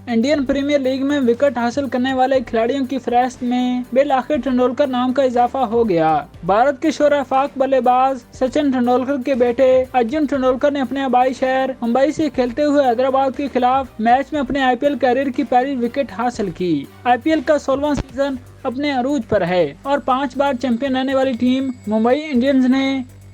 Indian premiere league में wicket हासिल करने वाले खिलाड़ियों की फहरिस्त में बेलाखिर तेंदुलकर नाम का इजाफा हो गया। भारत के शोराफाक बल्लेबाज सचिन तेंदुलकर के बेटे अर्जुन तेंदुलकर ने अपने आबाई शहर मुंबई से खेलते हुए हैदराबाद के खिलाफ मैच में अपने आईपीएल कैरियर की पहली विकेट हासिल की। आईपीएल का 16वां सीजन अपने अरूज पर है और 5 बार चैंपियन रहने वाली टीम मुंबई इंडियंस ने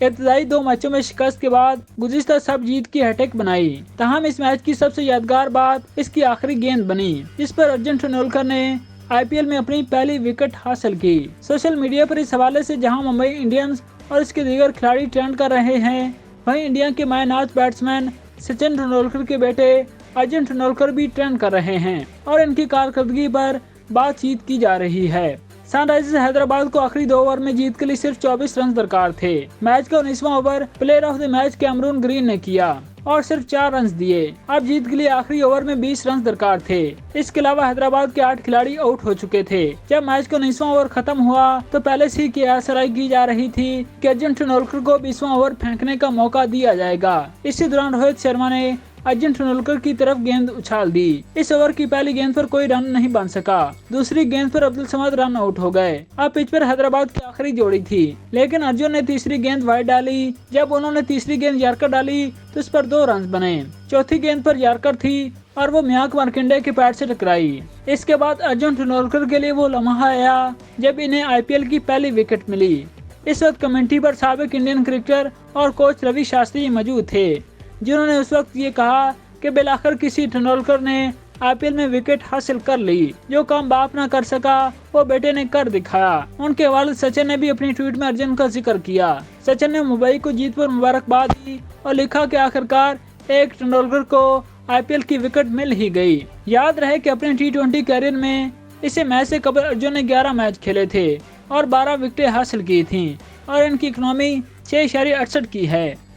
इब्तदाई 2 मैचों में शिकस्त के बाद गुज़िश्ता सब जीत की हैट्रिक बनाई। तहम इस मैच की सबसे यादगार बात इसकी आखिरी गेंद बनी, जिस पर अर्जुन तेंदुलकर ने आईपीएल में अपनी पहली विकेट हासिल की। सोशल मीडिया पर इस हवाले से जहां मुंबई इंडियंस और इसके दीगर खिलाड़ी ट्रेंड कर रहे हैं, वहीं इंडिया के मायनाज बैट्समैन सचिन तेंदुलकर के बेटे अर्जुन तेंदुलकर भी ट्रेंड कर रहे हैं और इनकी कारकर्दगी पर बातचीत की जा रही है। सनराइजर्स हैदराबाद को आखिरी 2 ओवर में जीत के लिए सिर्फ 24 रन दरकार थे। मैच का 19वां over player of the match Cameron Green ने किया और सिर्फ 4 रन दिए। अब जीत के लिए आखिरी ओवर में 20 रन दरकार थे। इसके अलावा हैदराबाद के 8 खिलाड़ी आउट हो चुके थे। जब मैच का 19वां ओवर खत्म हुआ तो पहले से ही कियासराई की जा रही थी कि अर्जुन तेंदुलकर को 20वां ओवर फेंकने का मौका दिया जाएगा। इसी दौरान रोहित शर्मा ने अर्जुन तेंदुलकर की तरफ गेंद उछाल दी। इस ओवर की पहली गेंद पर कोई रन नहीं बन सका। दूसरी गेंद पर अब्दुल समद रन आउट हो गए। अब पिच पर हैदराबाद की आखिरी जोड़ी थी, लेकिन अर्जुन ने तीसरी गेंद वाइड डाली। जब उन्होंने तीसरी गेंद यॉर्कर डाली तो इस पर 2 रन बने। चौथी गेंद पर यॉर्कर थी और वो मयंक मार्कंडे के पैड से टकराई। इसके बाद अर्जुन तेंदुलकर के लिए वो लम्हा आया जब इन्हें आईपीएल की पहली विकेट मिली। इस वक्त कमेंट्री पर साबिक इंडियन क्रिकेटर और कोच रवि शास्त्री मौजूद थे, जिन्होंने उस वक्त ये कहा कि बेलाखिर किसी तेंदुलकर ने आईपीएल में विकेट हासिल कर ली। जो काम बाप ना कर सका वो बेटे ने कर दिखाया। उनके वालिद सचिन ने भी अपनी ट्वीट में अर्जुन का जिक्र किया। सचिन ने मुंबई को जीत पर मुबारकबाद दी और लिखा कि आखिरकार एक तेंदुलकर को आईपीएल की विकेट मिल ही गई। याद रहे कि अपने T20 कैरियर में इसी मैच से कबल अर्जुन ने 11 मैच खेले थे और 12 विकेटें हासिल की थी और इनकी इकनॉमी 6.68 की है।